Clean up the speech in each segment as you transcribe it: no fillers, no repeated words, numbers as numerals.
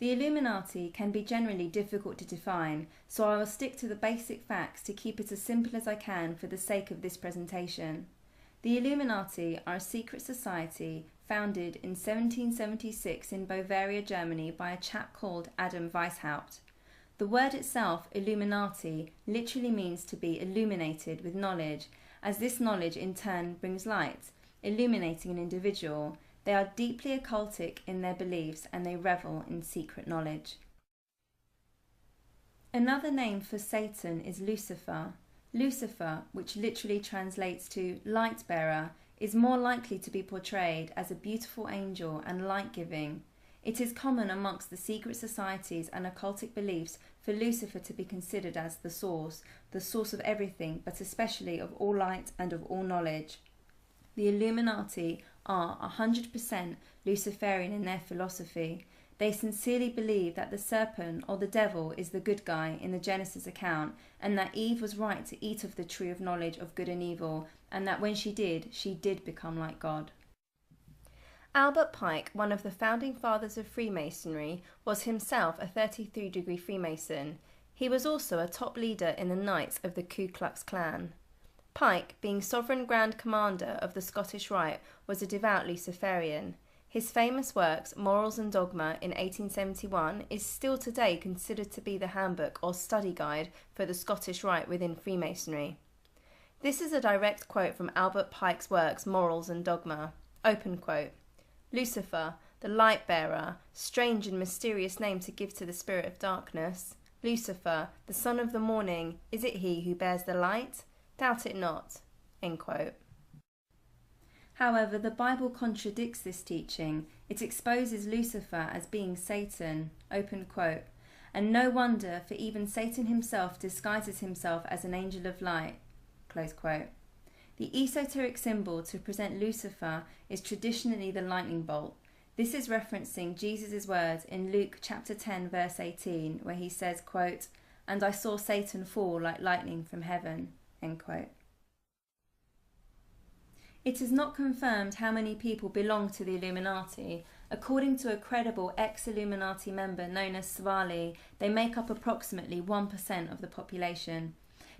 The Illuminati can be generally difficult to define, so I will stick to the basic facts to keep it as simple as I can for the sake of this presentation. The Illuminati are a secret society founded in 1776 in Bavaria, Germany by a chap called Adam Weishaupt. The word itself, Illuminati, literally means to be illuminated with knowledge, as this knowledge in turn brings light, illuminating an individual. They are deeply occultic in their beliefs and they revel in secret knowledge. Another name for Satan is Lucifer. Lucifer, which literally translates to light bearer, is more likely to be portrayed as a beautiful angel and light-giving. It is common amongst the secret societies and occultic beliefs for Lucifer to be considered as the source of everything, but especially of all light and of all knowledge. The Illuminati are 100% Luciferian in their philosophy. They sincerely believe that the serpent or the devil is the good guy in the Genesis account, and that Eve was right to eat of the tree of knowledge of good and evil, and that when she did become like God. Albert Pike, one of the founding fathers of Freemasonry, was himself a 33-degree Freemason. He was also a top leader in the Knights of the Ku Klux Klan. Pike, being Sovereign Grand Commander of the Scottish Rite, was a devout Luciferian. His famous works, Morals and Dogma, in 1871, is still today considered to be the handbook or study guide for the Scottish Rite within Freemasonry. This is a direct quote from Albert Pike's works, Morals and Dogma. Open quote. Lucifer, the light bearer, strange and mysterious name to give to the spirit of darkness. Lucifer, the son of the morning, is it he who bears the light? Doubt it not. End quote. However, the Bible contradicts this teaching. It exposes Lucifer as being Satan. Open quote. And no wonder, for even Satan himself disguises himself as an angel of light. Close quote. The esoteric symbol to present Lucifer is traditionally the lightning bolt. This is referencing Jesus' words in Luke chapter 10 verse 18, where he says, quote, "And I saw Satan fall like lightning from heaven." End quote. It is not confirmed how many people belong to the Illuminati. According to a credible ex-Illuminati member known as Savali, they make up approximately 1% of the population.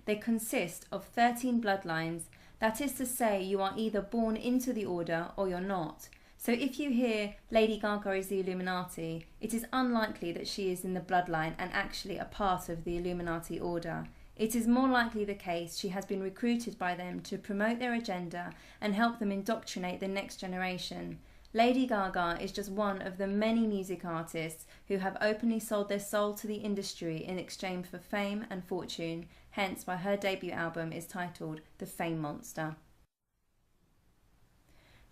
They consist of 13 bloodlines. That is to say, you are either born into the order or you're not. So if you hear Lady Gaga is the Illuminati, it is unlikely that she is in the bloodline and actually a part of the Illuminati order. It is more likely the case she has been recruited by them to promote their agenda and help them indoctrinate the next generation. Lady Gaga is just one of the many music artists who have openly sold their soul to the industry in exchange for fame and fortune, hence why her debut album is titled The Fame Monster.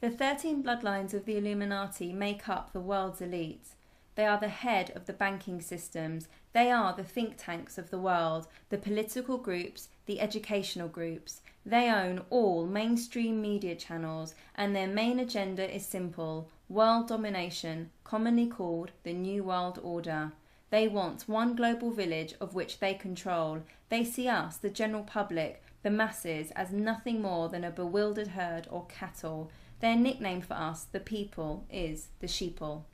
The 13 bloodlines of the Illuminati make up the world's elite. They are the head of the banking systems. They are the think tanks of the world, the political groups, the educational groups. They own all mainstream media channels, and their main agenda is simple: world domination, commonly called the New World Order. They want one global village of which they control. They see us, the general public, the masses, as nothing more than a bewildered herd or cattle. Their nickname for us, the people, is the sheeple.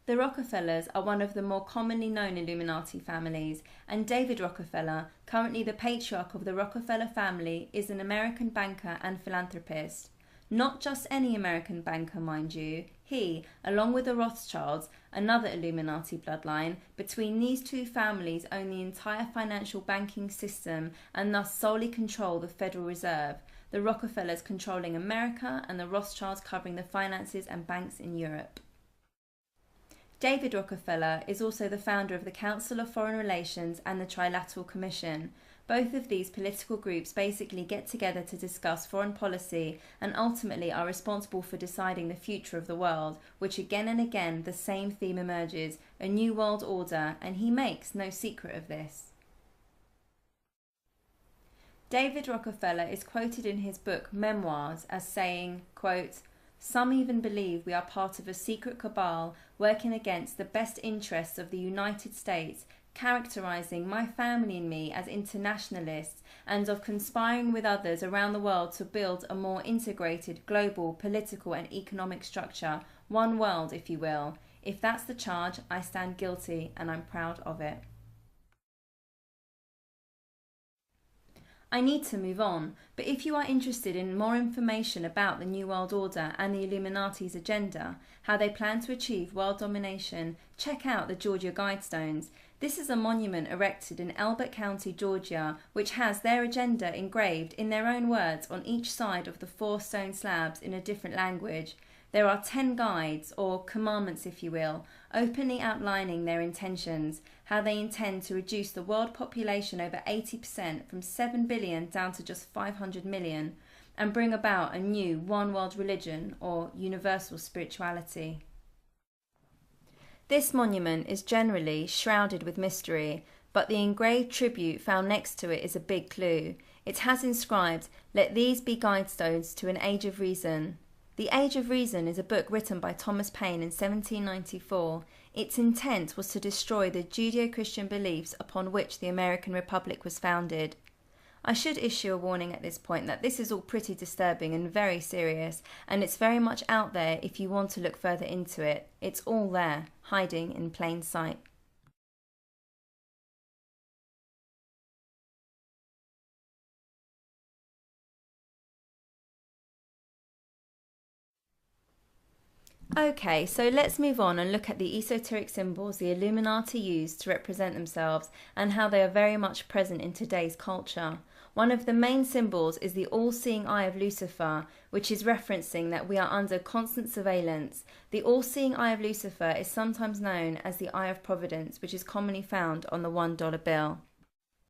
The Rockefellers are one of the more commonly known Illuminati families, and David Rockefeller, currently the patriarch of the Rockefeller family, is an American banker and philanthropist. Not just any American banker, mind you. He, along with the Rothschilds, another Illuminati bloodline, between these two families own the entire financial banking system and thus solely control the Federal Reserve, the Rockefellers controlling America and the Rothschilds covering the finances and banks in Europe. David Rockefeller is also the founder of the Council of Foreign Relations and the Trilateral Commission. Both of these political groups basically get together to discuss foreign policy and ultimately are responsible for deciding the future of the world, which again and again the same theme emerges, a new world order, and he makes no secret of this. David Rockefeller is quoted in his book Memoirs as saying, quote, "Some even believe we are part of a secret cabal working against the best interests of the United States, characterizing my family and me as internationalists, and of conspiring with others around the world to build a more integrated global political and economic structure, One world, if you will. If that's the charge, I stand guilty, and I'm proud of it. I need to move on, but if you are interested in more information about the New World Order and the Illuminati's agenda, how they plan to achieve world domination, check out the Georgia Guidestones. This is a monument erected in Elbert County, Georgia, which has their agenda engraved in their own words on each side of the 4 stone slabs in a different language. There are 10 guides, or commandments if you will, openly outlining their intentions, how they intend to reduce the world population over 80% from 7 billion down to just 500 million, and bring about a new one world religion, or universal spirituality. This monument is generally shrouded with mystery, but the engraved tribute found next to it is a big clue. It has inscribed, "Let these be guidestones to an age of reason." The Age of Reason is a book written by Thomas Paine in 1794. Its intent was to destroy the Judeo-Christian beliefs upon which the American Republic was founded. I should issue a warning at this point that this is all pretty disturbing and very serious, and it's very much out there if you want to look further into it. It's all there, hiding in plain sight. Okay, so let's move on and look at the esoteric symbols the Illuminati use to represent themselves and how they are very much present in today's culture. One of the main symbols is the all-seeing eye of Lucifer, which is referencing that we are under constant surveillance. The all-seeing eye of Lucifer is sometimes known as the Eye of Providence, which is commonly found on the $1 bill.